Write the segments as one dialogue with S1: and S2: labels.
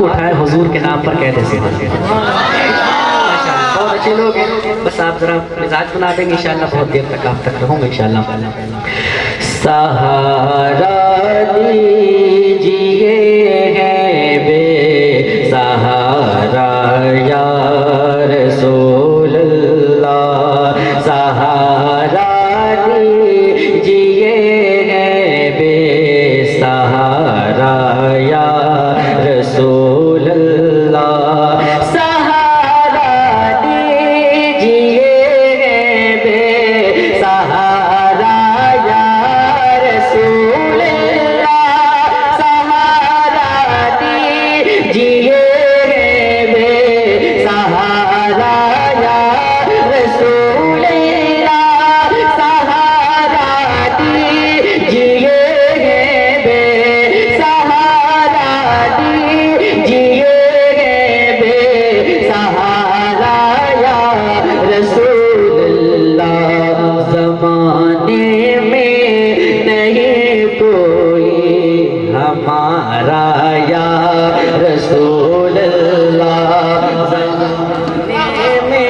S1: उठाए हुजूर के नाम पर कहते से बहुत अच्छे लोग हैं। बस आप जरा मिजाज बना देंगे इंशाल्लाह, बहुत देर तक आप तक रहूँगा इंशाल्लाह। सहारा दीजिए है बे सहारा या रसूल अल्लाह, सहारा दीजिए है बे सहारा या रसूल अल्लाह, सहारा दीजिए है बे सहारा या रसूल अल्लाह, सहारा दीजिए है बे सहारा या रसूल अल्लाह, सहारा दीजिए है बे सहारा दीजिए है बे सहारा या रसूल अल्लाह। ज़माने में नहीं कोई हमारा या रसूल अल्लाह, ज़माने में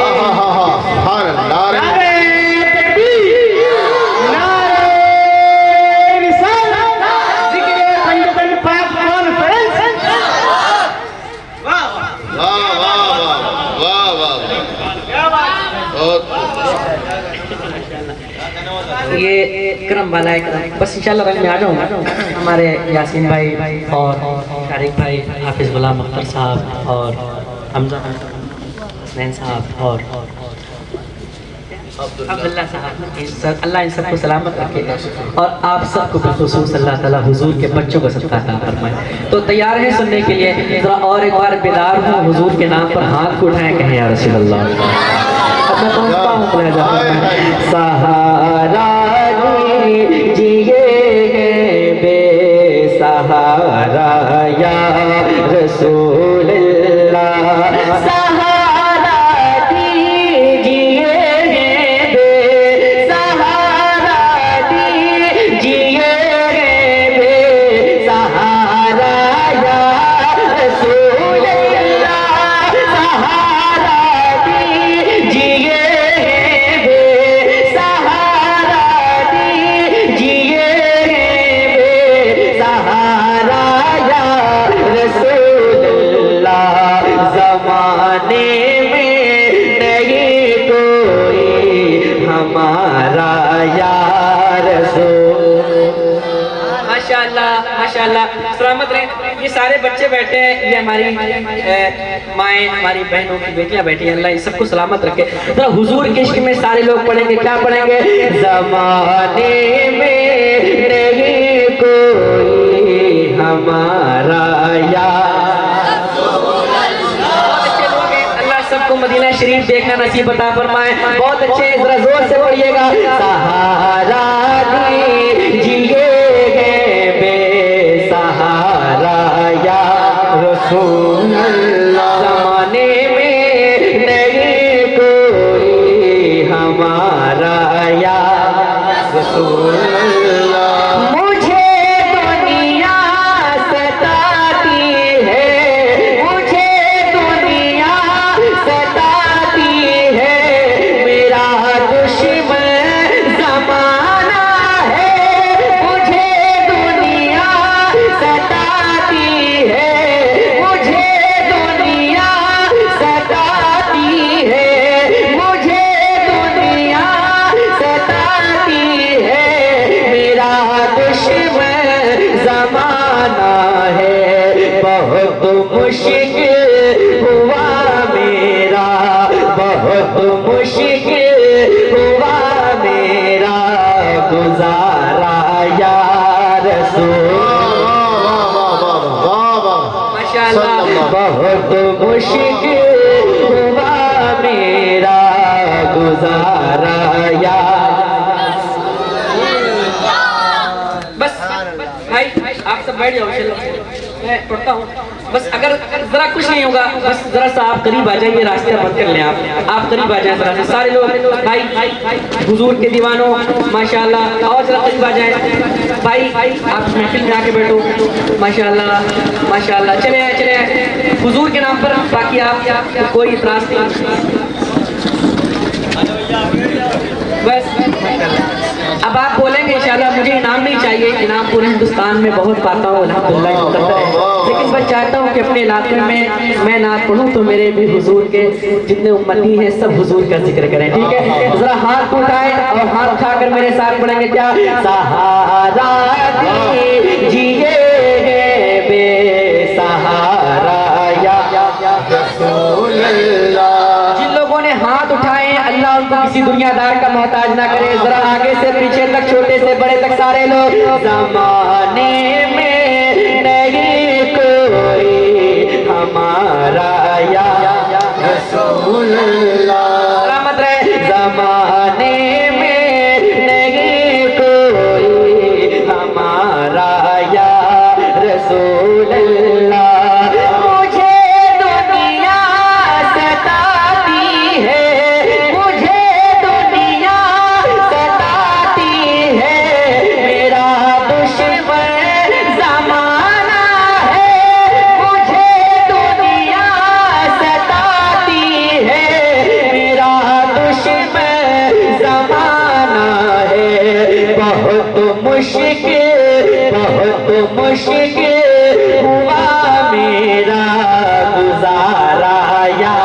S1: ये करम वाला है करम। बस इंशाल्लाह रंग में आ जाऊंगा। हमारे यासीन भाई और तारिक भाई, हाफिज गुलाम अख्तर साहब और हमजा नैन साहब और अब्दुल्ला साहब, अल्लाह इन सबको सलामत रखे और आप सबको बिलखुसूस अल्लाह ताला हुजूर के बच्चों को सदका अता फरमाए। तो तैयार हैं सुनने के लिए? जरा और एक बार बेदार हूँ, हुजूर के नाम पर हाथ को उठाएं, कहें या रसूल अल्लाह। अब मैं पहुँचता हूँ सहारा दीजिए है बे सहारा या रसूल अल्लाह, सहारा दीजिए है बे सहारा दीजिए है बे सहारा या रसूल अल्लाह, सहारा दीजिए है बे सहारा दीजिए है बे सहारा या रसूल अल्लाह। ज़माने में नहीं कोई हमारा या रसूल। माशाअल्लाह माशाअल्लाह, सलामत रहे। ये सारे बच्चे बैठे हैं, ये हमारी माएँ, हमारी बहनों की बेटियां बैठी हैं, अल्लाह इन सबको सलामत रखे। तो हुजूर के इश्क में सारे लोग पढ़ेंगे, क्या पढ़ेंगे? ज़माने में नहीं कोई हमारा या सबको मदीना शरीफ देखना नसीब अता फरमाए। बहुत अच्छे, जरा जोर से पढ़िएगा। सहारा दीजिए है बे सहारा या रसूल अल्लाह, ज़माने में नहीं कोई हमारा या रसूल अल्लाह। मुझे दुनिया सताती है, मुझे दुनिया सताती है, मेरा दुश्मन ज़माना है, मुझे दुनिया सताती है, मुझे दुनिया सताती है, मुझे दुनिया सताती है, मेरा दुश्मन ज़माना है। बहुत मुश्किल हुआ मेरा, बहुत मुश्किल हुआ मेरा गुजारा या रसूल। माशाअल्लाह, बहुत मुश्किल हुआ मेरा गुजारा या। बस भाई आप सब बैठ जाओ, मैं पढ़ता हूँ। बस अगर जरा कुछ नहीं होगा, बस जरा सा आप करीब आ जाइए, रास्ते बंद कर लें। आप करीब आ जाएं, जरा से सारे लोग भाई हुजूर के दीवानों माशाल्लाह, और जरा करीब आ जाएं भाई। आप महफिल में आके बैठो माशाल्लाह माशाल्लाह। चले आए हुजूर के नाम पर, बाकी आप कोई इतराज नहीं। बस अब आप बोलेंगे इंशाल्लाह मुझे इनाम नहीं चाहिए, इनाम पूरे हिंदुस्तान में बहुत पाता हूँ अल्हम्दुलिल्लाह मुकद्दर है, लेकिन मैं चाहता हूँ कि अपने इलाके में मैं नात पढ़ूँ तो मेरे भी हुजूर के जितने उम्मती हैं सब हुजूर का जिक्र करें, ठीक है। जरा हाथ उठाएं और हाथ उठाकर मेरे साथ पढ़ेंगे क्या, सहारा दीजिए बेसहारा या रसूल अल्लाह। जिन लोगों ने हाथ उठाए अल्लाह उनको किसी दुनियादार का मोहताज ना करे। जरा आगे से पीछे तक, छोटे से बड़े तक सारे लोग, ज़माने में नहीं कोई हमारा या रसूल अल्लाह। सलामत रहे। ज़माने में नहीं कोई हमारा या रसूल अल्लाह। बहुत मुश्किल हुआ मेरा गुजारा या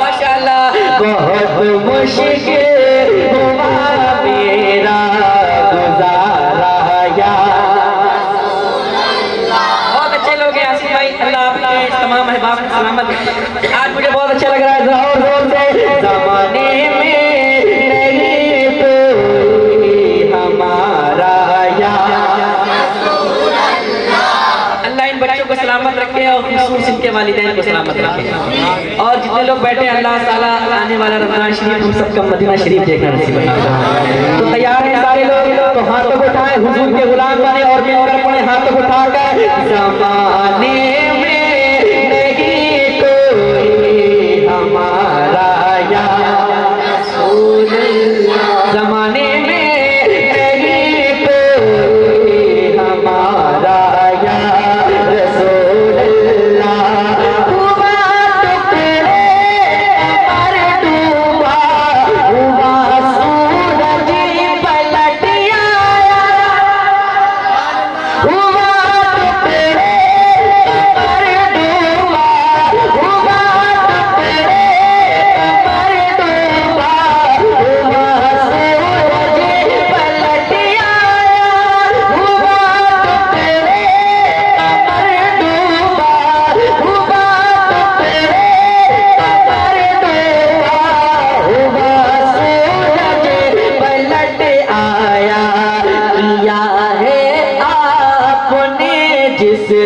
S1: माशाअल्लाह। बहुत मुश्किल हुआ मेरा गुजारा या। बहुत अच्छे लोग हैं आसिफ भाई, अल्लाह आपके तमाम अहबाब को सलामत रखे। आज मुझे बहुत अच्छा लग रहा है, जरा और जोर से। ज़माने में सलामत रखे और खुसूस इनके वालिदैन को सलामत रखे। और जितने लोग बैठे हैं अल्लाह ताला आने वाला रमजान शरीफ हम सबका मदीना शरीफ देखना नसीब बनाए। तो तैयार हैं सारे लोग, तो हाथों को उठाएं, हुजूर के गुलाम बने और मिलकर पढ़े हाथों को उठाकर। ज़माने में नहीं कोई हमारा या रसूल अल्लाह। ज़माने में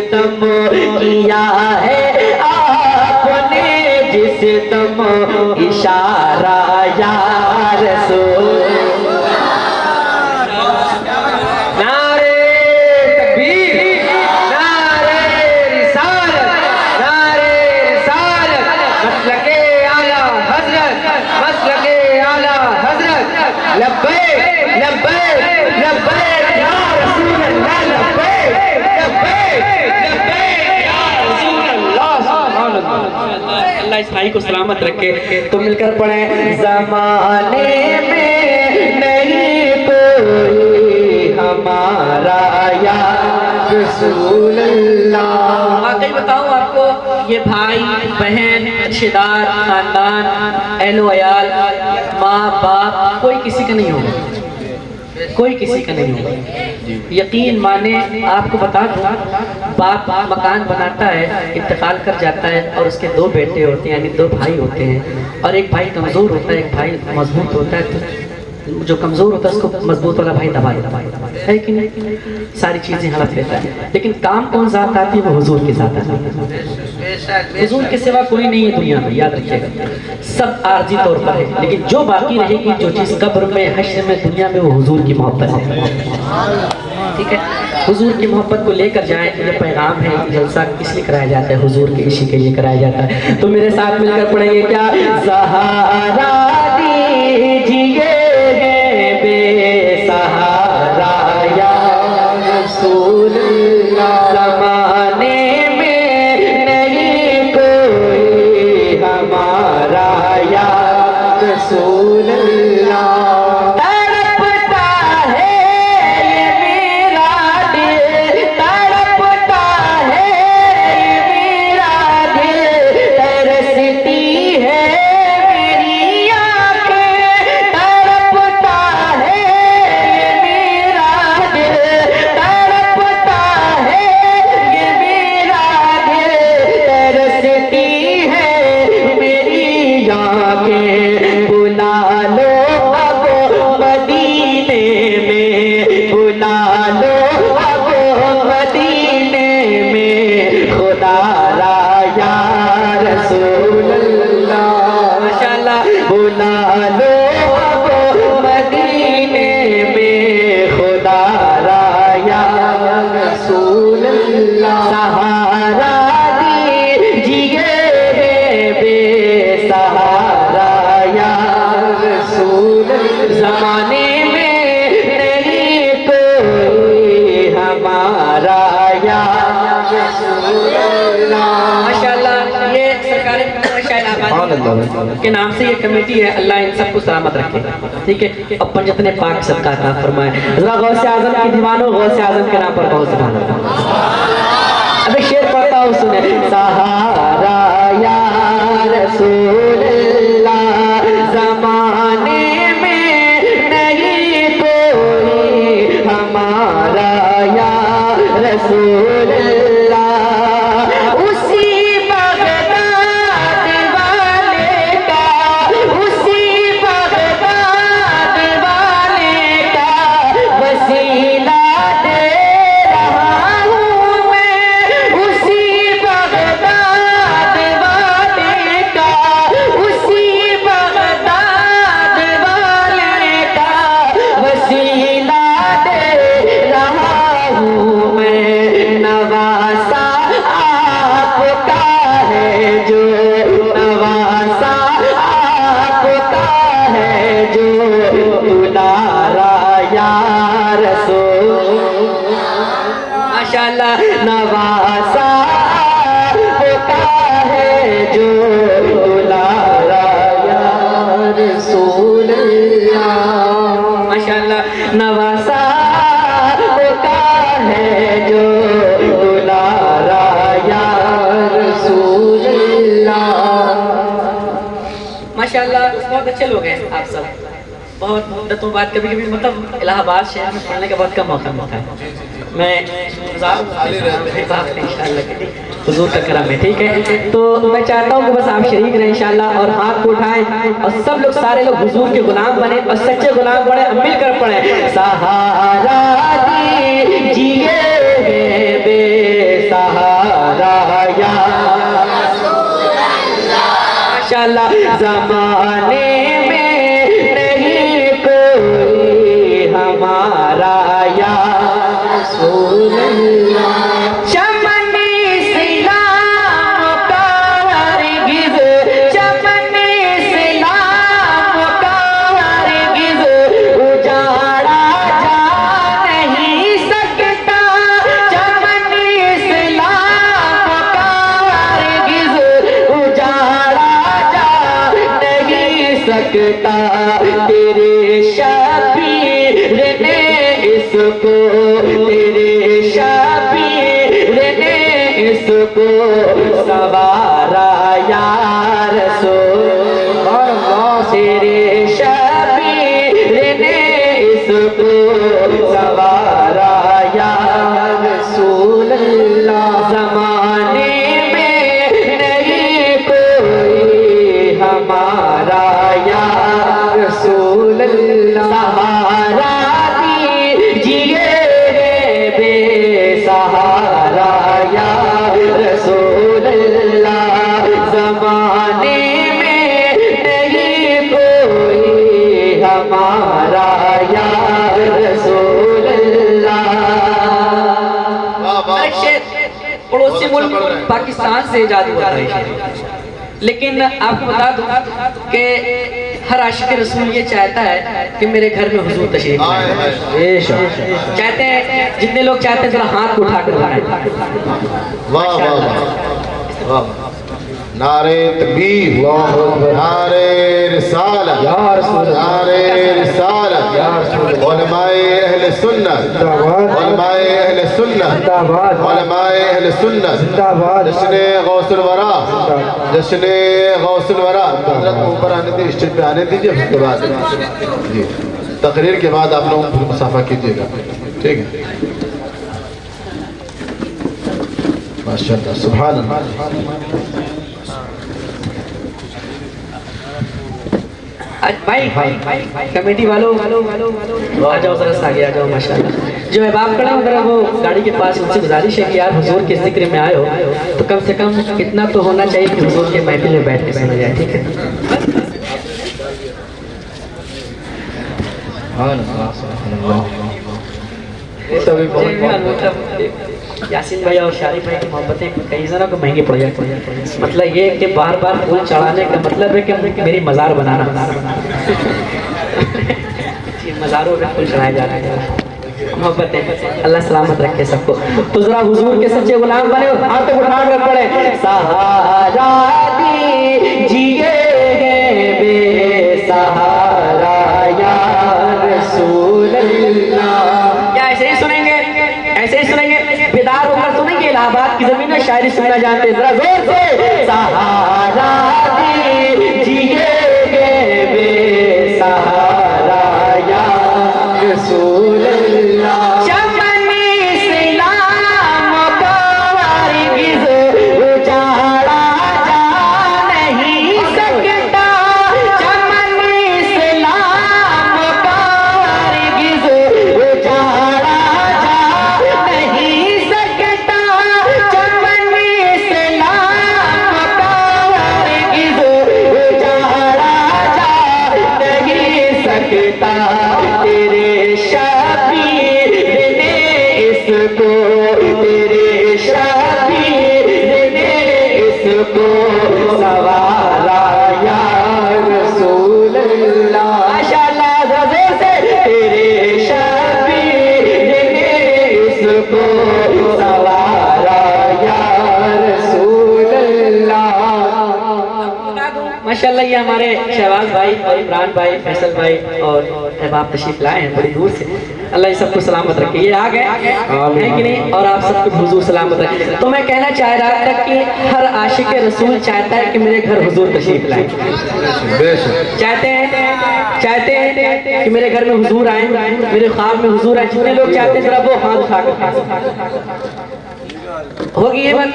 S1: दम किया है आपने, जिस दम इशारा या रसूल। नारे तकबीर, नारे रिसालत, नारे रिसालत, मसलके आला हजरत, मसलके आला हजरत। लब्बैक लब्बैक लब्बैक या रसूल अल्लाह, लब्बैक अल्लाह इस भाई को सलामत रखे। तो मिलकर पढ़े। ज़माने में नहीं कोई हमारा या रसूल अल्लाह। वाकई बताऊं आपको, ये भाई बहन, रिश्तेदार, खानदान, अहलो अयाल, माँ बाप, कोई किसी का नहीं होगा, कोई किसी का नहीं होगा। यकीन माने आपको बता दूं, बाप मकान बनाता है, इंतकाल कर जाता है और उसके दो बेटे होते हैं, यानी दो भाई होते हैं, और एक भाई कमज़ोर होता है, एक भाई मजबूत होता है। तो जो कमज़ोर होता है उसको मजबूत वाला भाई दबा देता है कि नहीं, सारी चीज़ें हड़प लेता है। लेकिन काम कौन ज़ात आती है, वो हुजूर की ज़ात आती है। हुजूर के सिवा कोई नहीं है दुनिया में, याद रखिएगा। सब आर्जी तौर पर है, लेकिन जो बाकी रहेगी, जो चीज़ कब्र में, हश्र में, दुनिया में, वो हुजूर की मोहब्बत है। ठीक है, हुजूर की मोहब्बत को लेकर जाएं। ये पैगाम है, जलसा इसलिए कराया जाता है, हुजूर के इसी के लिए कराया जाता है। तो मेरे साथ मिलकर पढ़ेंगे क्या, सहारा दीजिए बेसहारा या रसूल अल्लाह। ज़माने माशाल्लाह। ये सरकार के नाम से ये कमेटी है, अल्लाह इन सबको सलामत रखे, ठीक है। अपन जितने पाक सबका अता फरमाए। जरा गौसे आजम की दीवानों, गौसे आजम के नाम पर बहुत सुभान अल्लाह। अबे शेर पढ़ता हूँ सुने। सहारा या रसूल अल्लाह, ज़माने में नहीं कोई हमारा या रसूल अल्लाह। उसी बगदाद वाले का, उसी बगदाद वाले का वसीला दे रहा हूँ मैं। उसी बगदाद वाले का, उसी बगदाद वाले का वसीला दे रहा हूँ मैं। नवासा आपका है जो, नवासा आपका है जो, दुलारा या रसूल। माशाल्लाह। नवासा आपका है जो, दुलारा या रसूल अल्लाह। माशाल्लाह। नवासा आपका है जो, दुलारा या रसूल अल्लाह। माशाल्लाह। बहुत अच्छे लोग हैं आप सब। बहुत मुद्दतों बाद कभी कभी मतलब इलाहाबाद शहर में पढ़ने का बहुत कम मौका मिलता है। मैं हुजूर का करम है, ठीक है। तो मैं चाहता हूँ कि बस आप शरीक रहें इंशाल्लाह, और हाथ को उठाएं और सब लोग, सारे लोग हुजूर के गुलाम बने और सच्चे गुलाम बने, मिलकर पढ़े। सहारा दीजिए बेसहारा या माशाल्लाह। ज़माने में नहीं कोई हमारा या रसूल अल्लाह। चमन इस्लाम का हरगिज़, चमन इस्लाम का हरगिज़ उजाड़ा जा नहीं सकता। चमन इस्लाम का हरगिज़ उजाड़ा जा नहीं सकता। तेरे शबीर ने इसको, तेरे शबीर ने इसको सवारा या रसूल अल्लाह। तेरे शबीर ने इसको सवारा या रसूल अल्लाह। ज़माने में नहीं कोई हमारा या रसूल अल्लाह। सहारा दीजिए बेसहारा या रसूल अल्लाह। ज़माने में नहीं कोई हमारा या रसूल अल्लाह। पड़ोसी मुल्क पाकिस्तान से इजाद हुआ था, लेकिन आपको बता दूं कि हर आशिक रसूल ये चाहता है कि मेरे घर में हुजूर तशरीफ लाए। चाहते हैं, जितने लोग चाहते हैं जरा हाथ उठा कर बनाएं।
S2: वाह वाह वाह। नारे तकबीर, नारे रिसालत, नारे रिसालत। उलमाए अहले सुन्नत, उलमाए अहले सुन्नत, उलमाए अहले सुन्नत। जश्न गौसुल वरा, जश्न गौसुल वरा। हज़रत ऊपर आने दीजिए, स्टेज पे आने दीजिए। उसके बाद जी तकरीर के बाद आप लोग मुसाफा कीजिएगा, ठीक है। माशाअल्लाह, सुभान अल्लाह।
S1: भाई कमेटी वालों आ जाओ, जरा आगे आ जाओ। माशाल्लाह। जो अहबाब खड़े हैं वो गाड़ी के पास, उनसे गुजारिश है कि यार हुजूर के जिक्र में आए हो तो कम से कम इतना तो होना चाहिए कि हुजूर के महफिल में बैठ के सुना जाए, ठीक है। यासीन भाई और शारिफ भाई की मोहब्बतें कई जनों को महंगी पड़ जाती है। मतलब ये कि बार बार फूल चढ़ाने का मतलब है कि मेरी मज़ार बनाना। मज़ारों में फूल चढ़ाए जा रहे हैं। मोहब्बत है। अल्लाह सलामत रखे सबको। तो जरा हुजूर के सच्चे गुलाम बने और हाथ उठा कर पड़े सहारा दीजिए बेसहारा या रसूल अल्लाह। क्या ऐसे ही सुनेंगे? ऐसे ही सुनेंगे? बेदार होकर सुनेंगे? इलाहाबाद की जमीन में शायरी सुनना जानते हैं? जरा जोर से सहारा दीजिए बेसहारा या रसूल अल्लाह। तेरे शबीर ने इसको, तेरे शबीर ने इसको सवारा या रसूल अल्लाह। माशाअल्लाह ज़ोर से तेरे शबीर ने इसको सवारा या रसूल अल्लाह। माशाअल्लाह ये हमारे शहबाज भाई और इमरान भाई, फैसल भाई और अहबाब तशरीफ लाए हैं बड़ी दूर से। अल्लाह ये सबको सलामत रखे। ये आ गए है कि नहीं? और आप सबको हुजूर सलामत रखे। तो मैं कहना चाह रहा था कि हर आशिक रसूल चाहता है कि मेरे घर हुजूर तशरीफ लाए। चाहते हैं कि मेरे घर में हुजूर आए, मेरे ख्वाब में हुजूर आए। जितने लोग चाहते हैं जरा वो हाथ उठाकर होगी ये बात।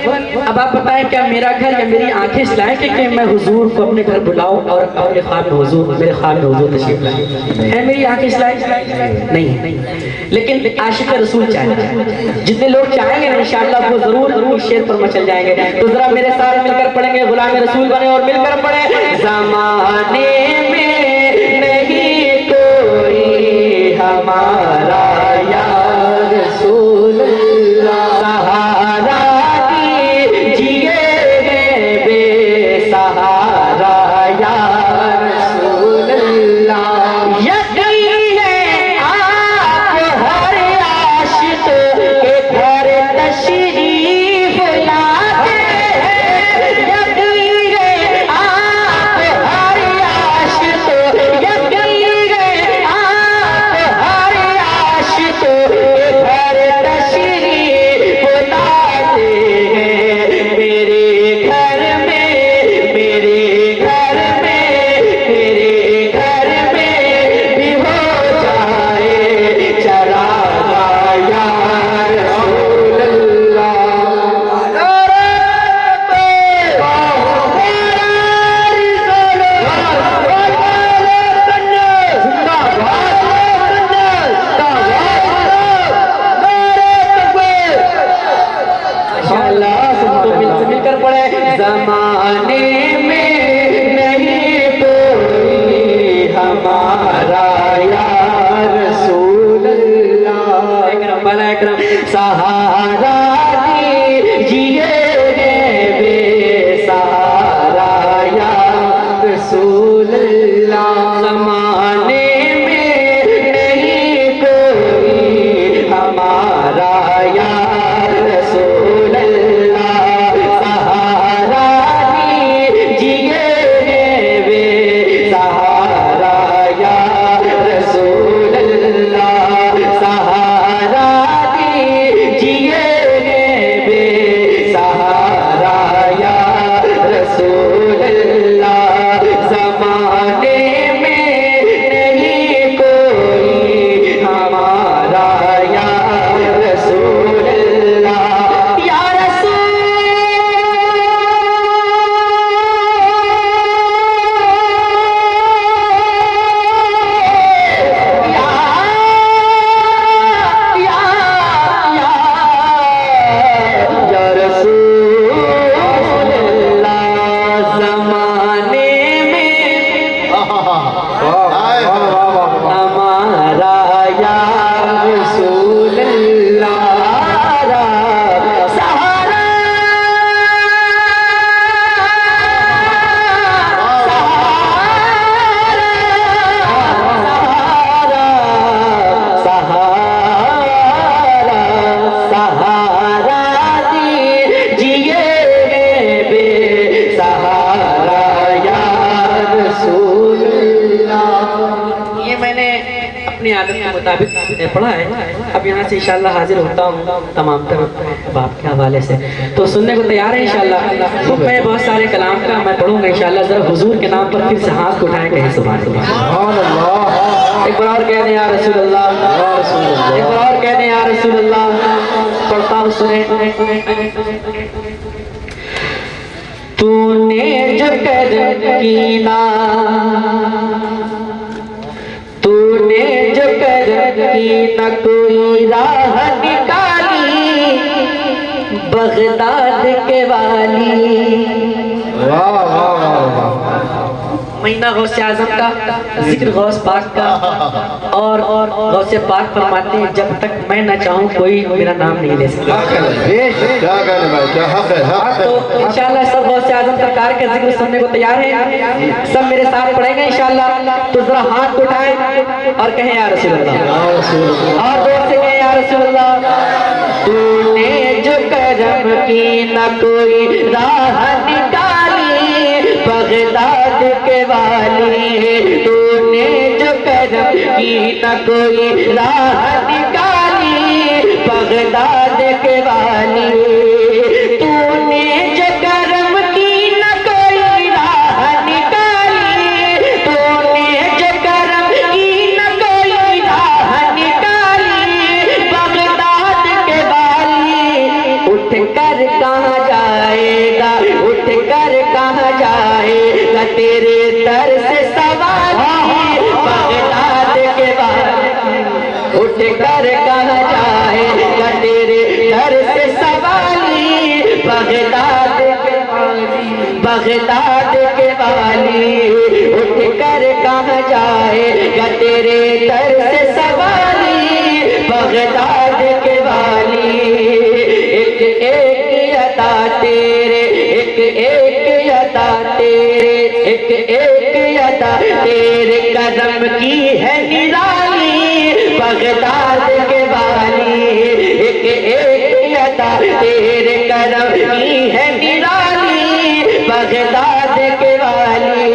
S1: अब आप बताएं क्या मेरा घर या मेरी आंखें इस लायक है कि मैं हुजूर को अपने घर बुलाऊं और अपने ख्वाब में हुजूर, मेरे ख्वाब में हुजूर तशरीफ लाए? है मेरी आंखें इस लायक? नहीं। लेकिन आशिक रसूल चाहेंगे। जितने लोग चाहेंगे ना इंशाअल्लाह वो जरूर शेर पर मचल जाएंगे। तो जरा मेरे साथ मिलकर पढ़ेंगे गुलाम रसूल बने और मिलकर पढ़े ज़माने में नहीं कोई हमारा या रसूल अल्लाह। सहारा दीजिए बेसहारा या रसूल अल्लाह। यकीन है आप हर आशिक के घर तशरीफ लाते हैं। यकीन है आप हर आशिक, यकीन है आप हर आशिक के घर तशरीफ लाते हैं। मेरे घर में, मेरे घर में, मेरे घर में भी हो जाए चरागा या रसूल अल्लाह। मिलकर पड़े ज़माने में नहीं कोई हमारा या रसूल अल्लाह। एकरम भला एकरम। सहारा दीजिए बेसहारा या रसूल अल्लाह। ज़माने में नहीं कोई हमारा या रसूल अल्लाह। सहारा दीजिए बेसहारा या रसूल अल्लाह। सहारा दीजिए मुताबिक पढ़ा है। अब यहाँ से इंशाल्लाह हाजिर होता हूँ तमाम तरह बाप के हवाले से, तो सुनने को तैयार है इंशाल्लाह। तो मैं बहुत सारे कलाम का मैं पढ़ूंगा इंशाल्लाह। जरा हुजूर के नाम पर फिर से हाथ उठाएं, कहीं सुभान अल्लाह। एक बार और कह दें या रसूल अल्लाह, एक बार और कह दें या रसूल अल्लाह। पढ़ता हूँ, सुने। तूने जो करम की ना, तूने जो करम की न कोई राह निकाली, बगदाद के वाली।
S2: वाह वाह वाह वाह।
S1: महीना गौसे आजम का जिक्र गौस पाक का, और गौसे पाक फरमाते हैं जब तक मैं न चाहूँ कोई मेरा नाम नहीं ले सकता।
S2: क्या कहने भाई, क्या हक है, हक है।
S1: तो इंशाल्लाह सब गौसे आजम सरकार का जिक्र सुनने को तैयार है। सब मेरे साथ पढ़ेंगे इंशाल्लाह। तो जरा हाथ उठाएं और कहें या रसूल अल्लाह, और जोर से कहें या रसूल अल्लाह। तूने जो करम की न कोई राह निकाली, बगदाद के वाली। तूने जो करम की न कोई राह निकाली, बगदाद के वाली। तूने जो करम की न कोई राह निकाली, तूने जो करम की न कोई राह निकाली, बगदाद के वाली। उठ कर कहाँ जाएगा, उठ कर कहाँ जाएगा तेरे दर से सवाली, बगदाद के वाली। उठ कर कहाँ जाएगा तेरे दर से सवाली, बगदाद के वाली, बगदाद के वाली। उठ कर कहाँ जाएगा तेरे दर से सवाली, बगदाद के वाली। एक एक अदा तेरे, एक एक अदा तेरे, एक एक अदा तेरे कदम की है निराली, बगदाद के वाली। एक एक अदा तेरे कदम की है निराली, बगदाद के वाली।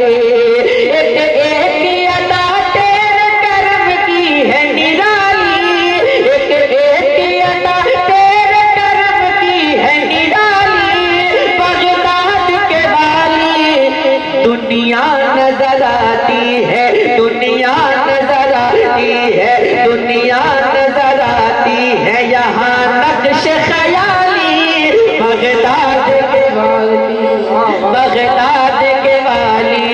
S1: एक एक अदा तेरे करम की है निराली, एक एक अदा तेरे करम की है निराली, बगदाद के वाली। दुनिया नजर आती है, दुनिया नजर आती है, दुनिया नजर आती है यहाँ नक्श ख्याली, बगदाद के वाली, बगदाद के वाली।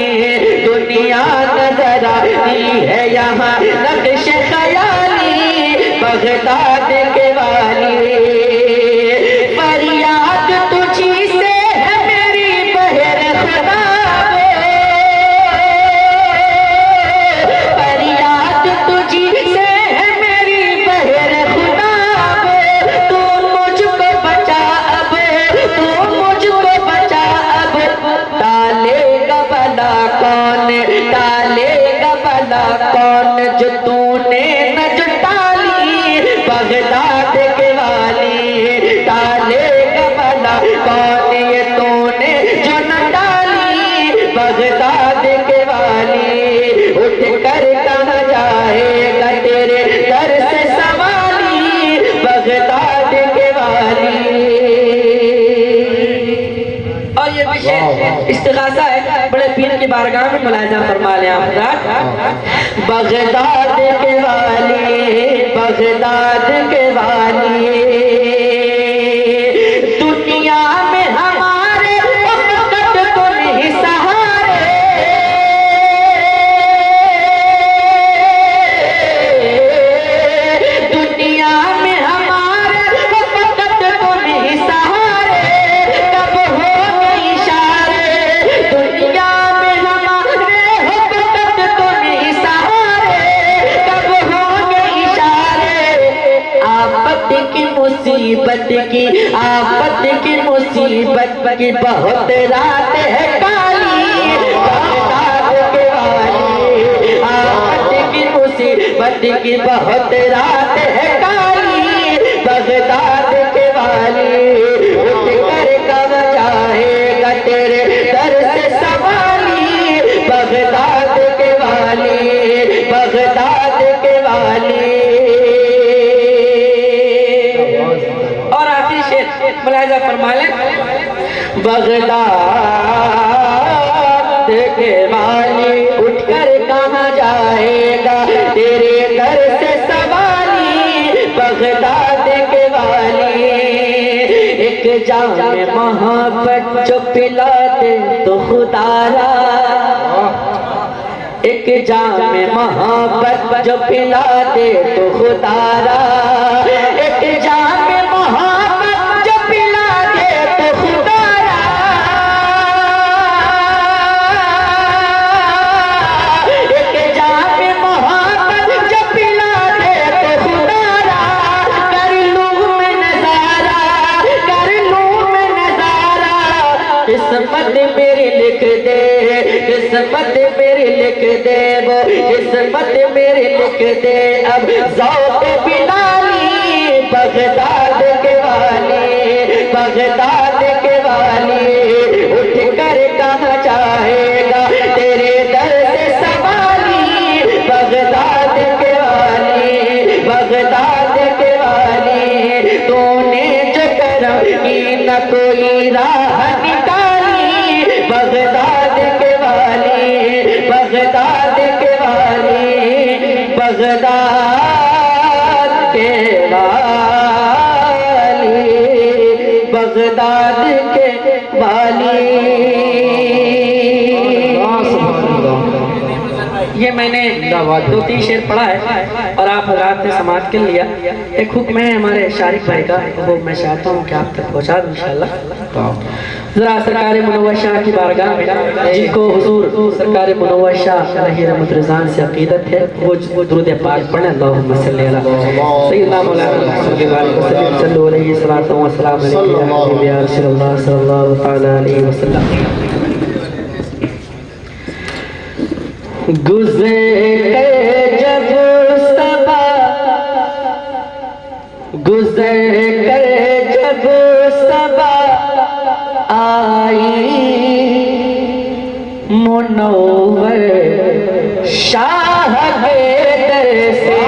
S1: दुनिया नजर आती है यहाँ नक्श ख्याली, बगदाद के वाली। फरियाद तुझी से है मेरी बहर खुदा वे, फरियाद तुझी से है मेरी बहर खुदा वे। तू मुझको बचा अब, तू मुझको बचा अब। टालेगा भला कौन, टालेगा भला कौन जो तूने न जुटाली, बगदाद के वाली। टालेगा भला कौन ये तूने जो न डाली, बगदाद के वाली। उठ कर कहाँ जाएगा तेरे दर से सवाली, बगदाद के वाली। और ये विषय इस्तिगासा है, बड़े पीर की बारगाह में मुलाजा फरमा लें आप। बगदाद के वाली, बगदाद के वाली। दुनिया में हमारे वक्त तुम ही सहारे, दुनिया में हमारे वक्त तुम ही सहारे। कब हो गई इशारे, दुनिया में हमारे वक्त तुम ही सहारे। कब हो गई इशारे, आफत की मुसीबत की, आफत की मुसीबत की बहुत रात है काली, बगदाद के वाली। आफत की मुसीबत की बहुत रात है काली, बगदाद के वाली। उठ कर कब जाएगा तेरे दर से सवाली, बगदाद के वाली, बगदाद के वाली। बगदाद के वाली उठकर कहाँ जाएगा, तेरे दर से सवाली बगदाद के वाली। एक जाम मोहब्बत जो पिला दे तो खुदारा, एक जाम मोहब्बत जो पिला दे तो खुदारा, एक जाम मोहब्बत जो पिला दे तो खुदारा, एक जाम मोहब्बत जो पिला दे तो खुदारा। कर लूं मैं नजारा, कर लूं मैं नजारा, किस्मत मेरी लिख दे, किस्मत मेरी लिख दे, वो किस्मत मेरी लिख दे। अब ज़ौक़ बिलाली बगदाद के वाली, बगदाद के वाली उठ कर कहाँ जाएगा, तेरे दर से सवाली बगदाद के वाली, बगदाद के वाली। तूने जो करम की न कोई राह निकाली बगदाद के वाली, बगदाद के वाली, बगदाद के वाली, बगदाद के वाली। ये मैंने 2-3 शेर पढ़ा है और आप हज़रात ने समाज के लिया। एक हुक्म है हमारे शारिक भाई का, वो मैं चाहता हूँ कि आप तक पहुँचा दूँ इंशाअल्लाह। ज़रा सरकार मुनव्वर शाह की बारगाह में जिनको हुजूर सरकार मुनव्वर शाह अलैहि रहमत रिज़वान से अक़ीदत है, वो दुरूद पाक पढ़ें। अल्लाहुम्मा सल्ली अला सय्यिदना मौलाना सल्लल्लाहु अलैहि वसल्लम। गुज़रे जब सबा, गुज़र कर जब सबा आई मुनव्वर शाह के दर से।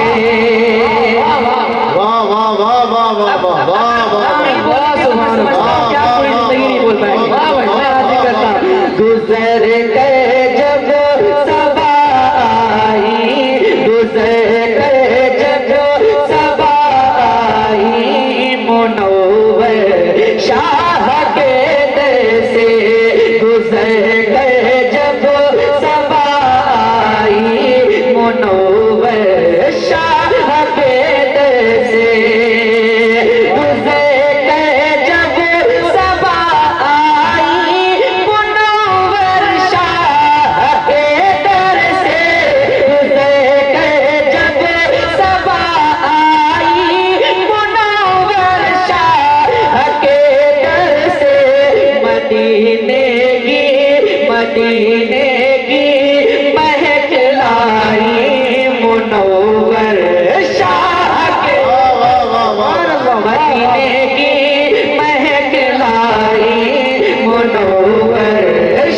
S2: वाह वाह वाह वाह वाह वाह वाह वाह,
S1: क्या कोई सही नहीं बोल पाएगा। गुज़र कर जब सबा आई, गुज़र कर जब सबा आई मुनव्वर शाह के दर से, गुज़र कर जब सबा आई मुनव्वर शाह के दर से, गुज़र कर जब सबा आई मुनव्वर शाह के दर से, गुज़र कर जब सबा आई मुनव्वर शाह के दर से। मदीने की महक लाई मुनव्वर शाह के, मदीने की महक लाई मुनव्वर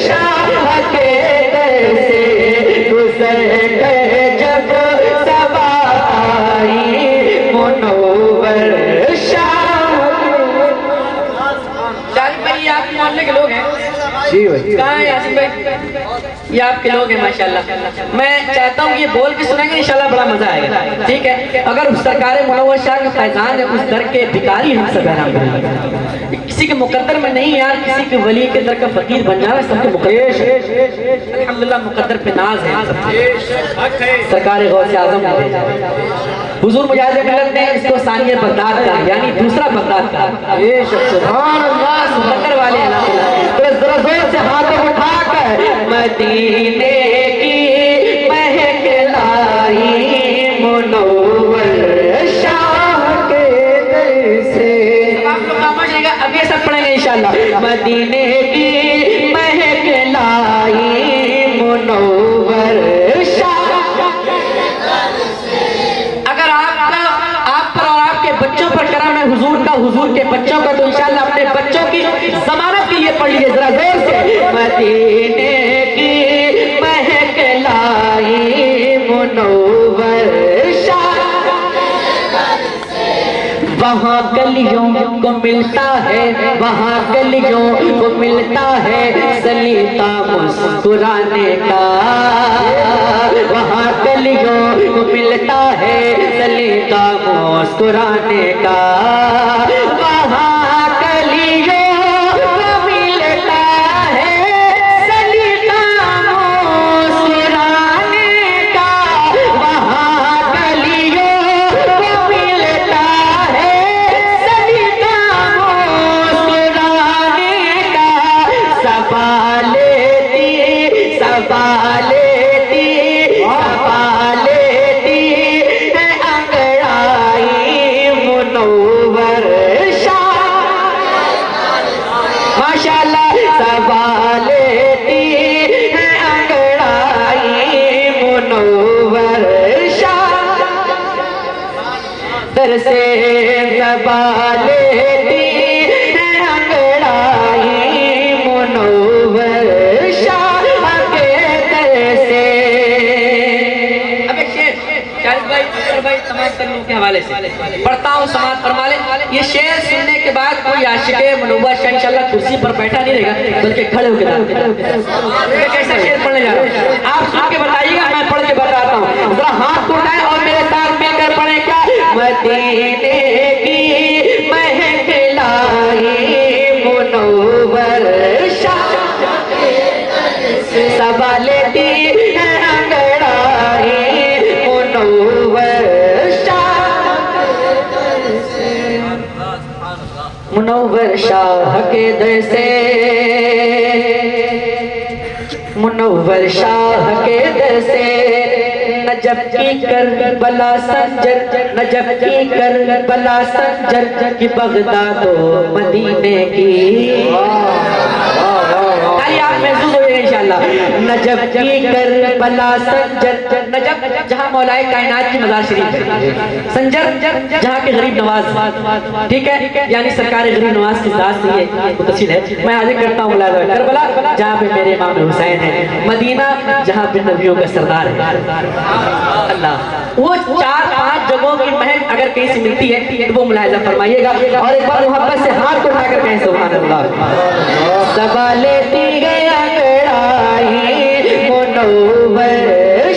S1: शाह के दर से, गुज़र कर जब सबा आई मुनव्वर शाह। शारिक भाई ये आपके मोहल्ले के लोग हैं?
S2: जी भाई।
S1: कहाँ है यासीन भाई? ये आपके लोग हैं माशाल्लाह। मैं चाहता हूँ ये बोल के सुनेंगे इंशाल्लाह, बड़ा मजा आएगा। ठीक है, अगर उस सरकार मुनव्वर शाह का फैजान है, उस दर के भिखारी हम सब हैरान करेंगे। किसी के मुकद्दर में नहीं यार, किसी के वली के दर का फकीर बन जाना सबके मुकद्दर। अल्हम्दुलिल्लाह मुकद्दर पे नाज है सरकार गौसे आज़म ने भेजा। हुजूर मुजाहिद मिल्लत ने इसको सानिया बगदाद का, यानी दूसरा बगदाद का। सुभान अल्लाह, मुकद्दर वाले अल्हम्दुलिल्लाह। तो ज़रा जोर से हाथों उठाकर मदीने की महक लाई मुनव्वर शाह के दर से। आप लोग खामोश रहिएगा, अब ये सब पढ़ेंगे इंशाल्लाह। मदीने की महक लाई मुनव्वर शाह। अगर आपका आप पर और आपके बच्चों पर करम है हुजूर का, हुजूर के बच्चों का, तो इंशाल्लाह अपने बच्चों की जमानत के लिए पढ़ लीजिए जरा जोर से। मदीने की महक लाई मुनव्वर शाह, वहाँ गलियों को मिलता है, वहाँ गलियों को मिलता है सलीका मुस्कुराने का, वहाँ गलियों को मिलता है सलीका मुस्कुराने का, वहाँ गलियों को मिलता है सलीका मुस्कुराने का, वहाँ गलियों को मिलता है सलीका मुस्कुराने का। सबा लेती है अंगड़ाई मुनव्वर माशाअल्लाह, सबा लेती है अंगड़ाई मुनव्वर दर से सबा लेती है अंगड़ाई मुनव्वर के दर से। अब एक शेर भाई तमाम तन्नू के हवाले से पढ़ता हूँ, समाज फरमा ले। ये शेर सुनने के बाद कोई आशिक़े मुनव्वर इंशाअल्लाह कुर्सी पर बैठा नहीं रहेगा, बल्कि खड़े होकर कैसा शेर पढ़ने जा रहा हूँ आप सुन के बताइएगा, मैं पढ़ के बताता हूँ। जरा हाथ उठाएं और मेरे साथ मिलकर पढ़े क्या। मदीने की महक लाई मुनव्वर सबा लेती है अंगड़ाई मुनव्वर मुनव्वर शाह के दर से, मुनव्वर शाह के दर से नजब की करबला संजर, नजब की करबला संजर की बगदाद मदीने की। आप महसूस हो इंशाअल्लाह। नजब की करबला संजर, नजब जहाँ मौलाए कायनात की मज़ार शरीफ है, संजर जहाँ के गरीब नवाज, ठीक है, यानी सरकार गरीब नवाज की जात से ये मुतसिल है। मैं हाजिर करता हूँ करबला जहाँ पे मेरे इमाम हुसैन है, मदीना जहाँ पे नबियों का सरदार है। अल्लाह, वो 4-5 जगहों की महक अगर कहीं से मिलती है तो वो मुलाहिजा फरमाइएगा और एक बार मोहब्बत से हाथ उठाकर कहें सुभान अल्लाह। सबा लेती है अंगड़ाई मुनव्वर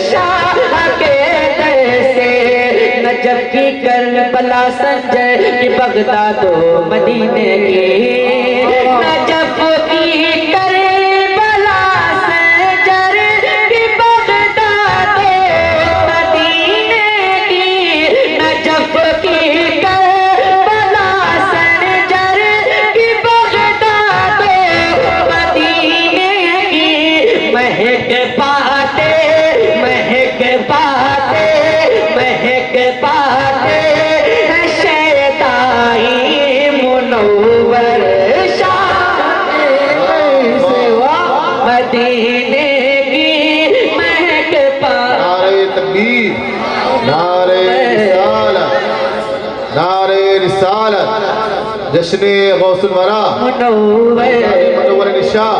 S1: शाह के दर से नजब की करबला संजर की बगदाद मदीने की। नजब की करबला संजर की बगदाद मदीने की। नजब की करबला संजर की बगदाद मदीने की। महक पाते महक पाते महक पाते है शैताई मुनव्वर मदीने की महक पाते।
S2: नारे तकबीर, नारे रिसालत, नारे रिसालत, जश्ने गौसुल वरा मुनव्वर शाह,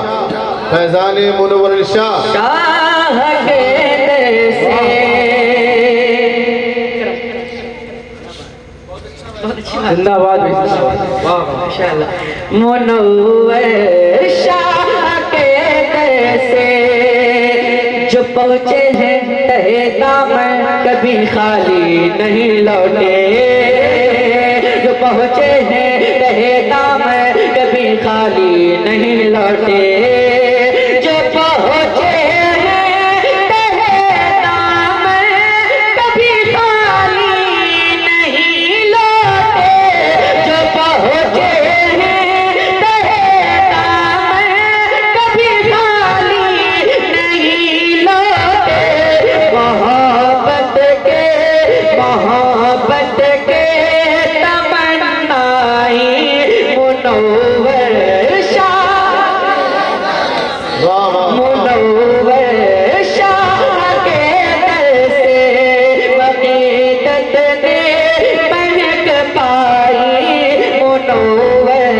S2: फैजान मुनव्वर शाह
S1: शाह के दर से। जिंदाबाद माशाअल्लाह। मुनव्वर शाह के दर से जो पहुँचे हैं तहे दामन कभी खाली नहीं लौटे, जो पहुँचे हैं तहे दामन कभी खाली नहीं लौटे, जो पहुँचे हैं तहे दामन कभी खाली नहीं लौटे, जो पहुँचे हैं तहे दामन कभी खाली नहीं लौटे। मोहब्बत के तमन्नाई मुनव्वर शाह, मुनव्वर शाह के दर से बक़ीदत ने महक पाई मुनव्वर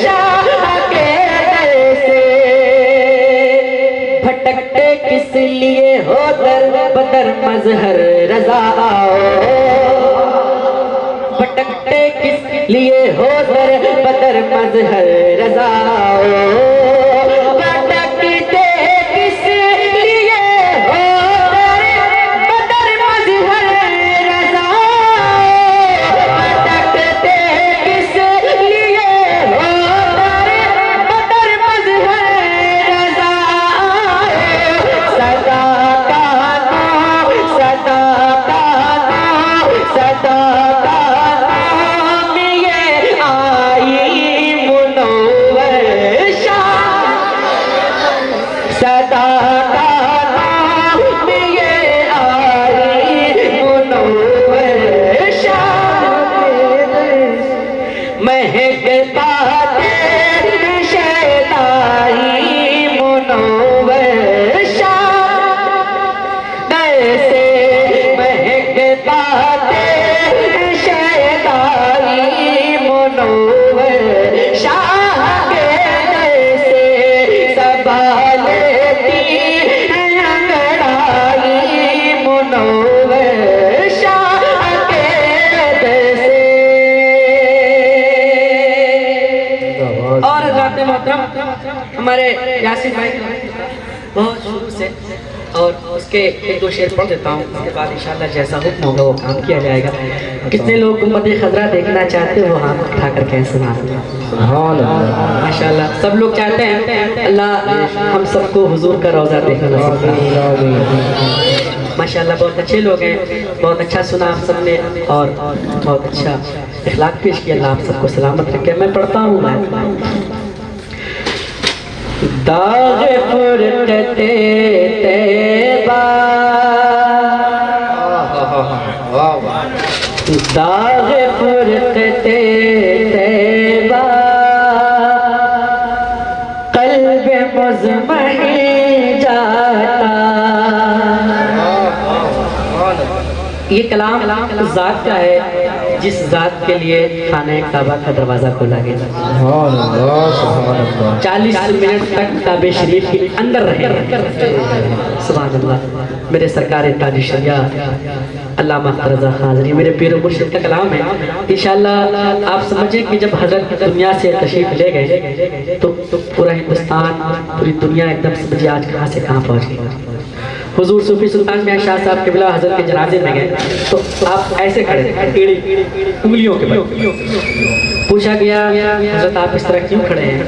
S1: शाह के दर से। भटकते किस लिए हो दर बदर मजहर रजा आओ, भटकते किस हो दर बदर मजहर रजाओ भटकते किस लिए हो दर बदर मजहर रजाओ भटकते किस लिए हो दर बदर मजहर रजाओ सदा हमारे यासिर भाई बहुत शुरू से और उसके एक दो शेर पढ़ देता हूँ, उसके बाद इंशाल्लाह जैसा हुक्म होगा वो काम किया जाएगा। कितने लोग गुंबद खजरा देखना चाहते हो, हाथ उठा कर कह सुना माशाल्लाह सब लोग चाहते हैं। अल्लाह हम सबको हुजूर का रोज़ा देखना माशाल्लाह। बहुत अच्छे लोग हैं, बहुत अच्छा सुना आप सबने और बहुत अच्छा इखलाक पेश किया। अल्लाह आप सबको सलामत रखे। मैं पढ़ता हूँ दाग फुरकते तैबा दाग फुरकते तैबा कल्ब मुज़मही जाता। ये कलाम ज़ात का है जिस ज़ात के लिए खाने काबा का दरवाज़ा खोला गया। 40 मिनट तक काबे शरीफ के अंदर रहे। सुभान अल्लाह। मेरे सरकार ताज शरिया अल्लामा रज़ा हाज़री मेरे पीर मुर्शिद का कलाम है। इंशाअल्लाह आप समझें कि जब हज़रत दुनिया से तशरीफ़ ले गए तो पूरा हिंदुस्तान पूरी दुनिया एकदम समझिए आज कहाँ से कहाँ पहुँच गई। हुजूर सूफी सुल्तान मियां शाह साहब के बिला हज़रत के जनाजे में गए तो आप ऐसे खड़े टेढ़ी उंगलियों के बल। पूछा गया हज़रत आप इस तरह क्यों खड़े हैं?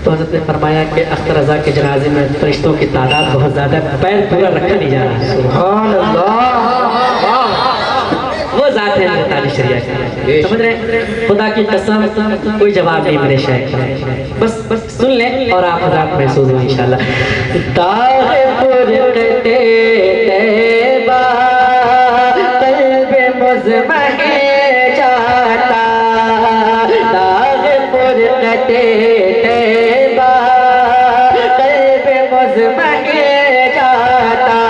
S1: तो हज़रत ने फरमाया कि अख्तर रज़ा के जनाजे में फरिश्तों की तादाद बहुत ज़्यादा, पैर पूरा रखा नहीं जा रहा। सुभान अल्लाह। वो ज़ात है ताज शरिया की, समझ रहे? खुदा की कसम कोई जवाब नहीं मेरे शायद। बस सुन लें और आप हज़रात महसूस हो इंशाअल्लाह। दाग फुरकते तैबा कल्ब मुज़मही जाता। दाग फुरकते तैबा कल्ब मुज़मही जाता।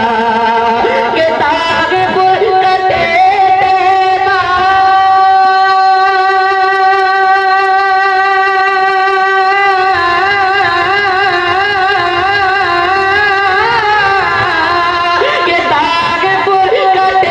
S1: के दाग फुरकते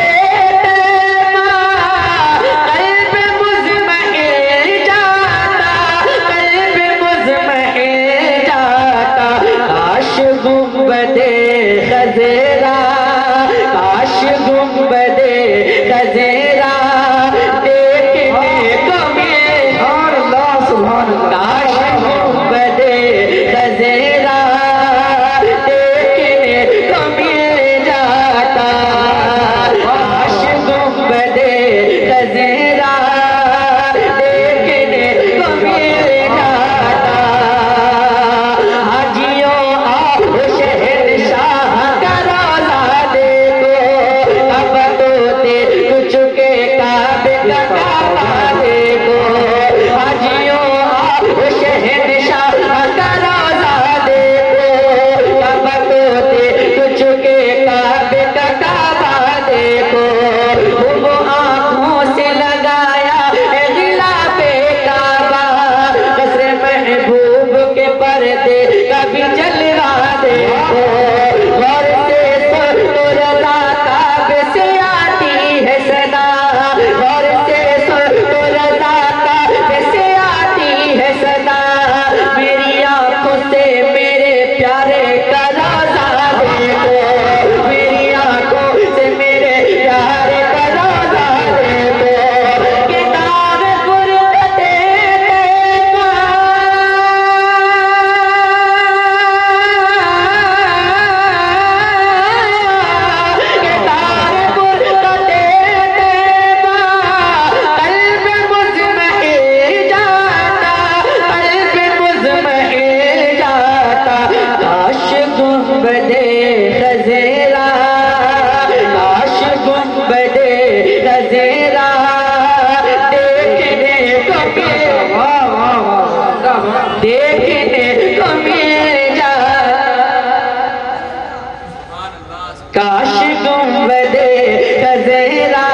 S1: देखने को मिल जाता, काश गुंबदे खज़रा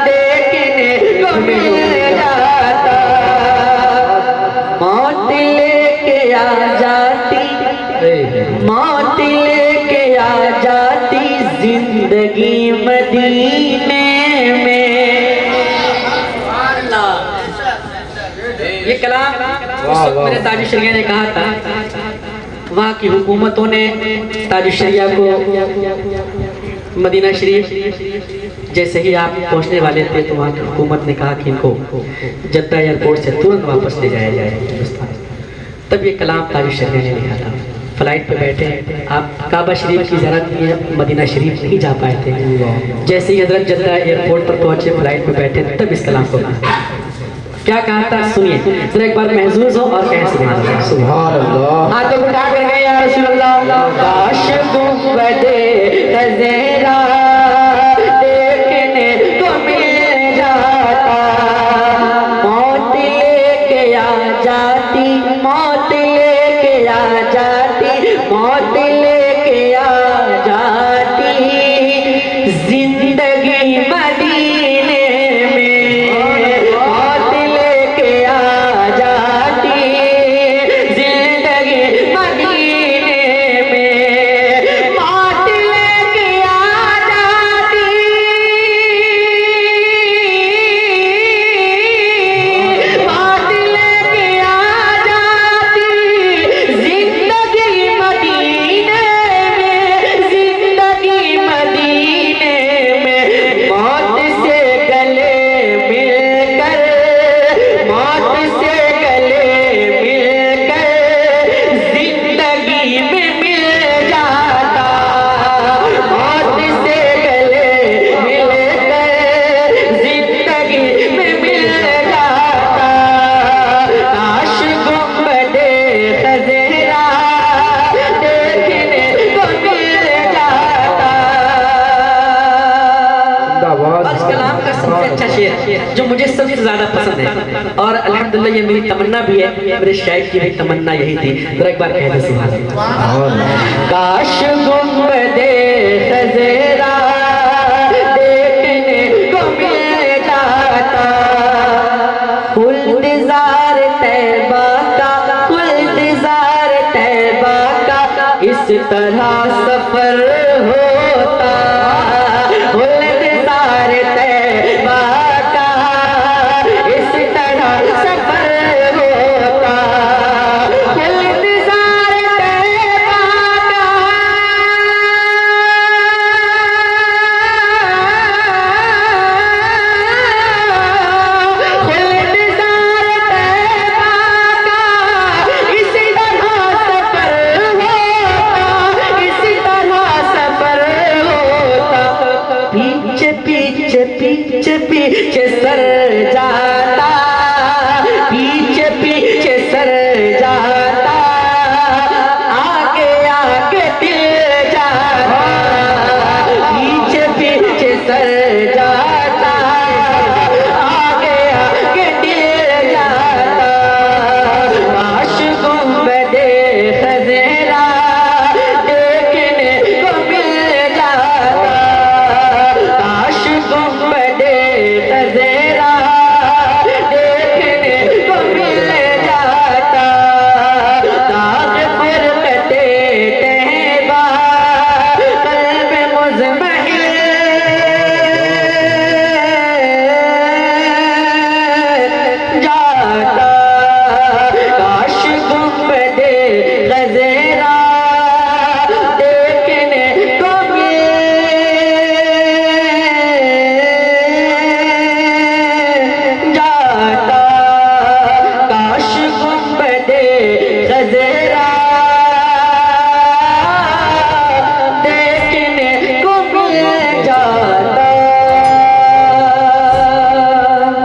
S1: देखने को मिल जाता, मौत लेके आ जाती, मौत लेके आ जाती जिंदगी मदीने में। ये कलाम उस वक्त मेरे ताज शरिया ने कहा था। वहाँ की हुकूमतों ने ताज शरिया को मदीना शरीफ जैसे ही आप पहुँचने वाले थे तो वहाँ की हुकूमत ने कहा कि इनको जद्दा एयरपोर्ट से तुरंत वापस ले जाया जाए हिंदुस्तान। तब ये कलाम ताज शरिया ने लिखा था। फ्लाइट पे बैठे आप काबा शरीफ की ज़ियारत के लिए मदीना शरीफ नहीं जा पाए थे। जैसे ही हजरत जद्दा एयरपोर्ट पर पहुँचे, फ्लाइट पे बैठे, तब इस कलाम को कहा। क्या कहा था सुनिए जरा एक बार महसूस हो और कहें सुभान अल्लाह।
S2: सुभान अल्लाह।
S1: हाथों को उठा कर गए या रसूल अल्लाह, काश गुंबदे खज़रा देखने को मिल जाता, मौत लेके आ जाती, मौत लेके आ जाती, मौत लेके आ जाती जिंदगी मदीने में, मौत लेके आ जाती जिंदगी मदीने में, मौत लेके आ जाती, मौत लेके आ जाती जिंदगी मदीने में, जिंदगी मदीने में, मौत से गले मिलकर, मौत से गले मिलकर जिंदगी में मिल जाता, मौत से गले मिलकर जिंदगी में मिल जाता, काश गुंबदे खज़रा देखने को मिल जाता। बस कलाम का सबसे अच्छा शेर जो मुझे सबसे ज्यादा पसंद है और अल्हम्दुलिल्लाह ये मेरी तमन्ना भी है, मेरे शायद की भी तमन्ना यही थी। तो एक बार कह दे सुभान अल्लाह। काश गुंबदे खज़रा देखने को मिल जाता, खुल्दजार तैबा का, खुल्दजार तैबा का इस तरह सफर होता,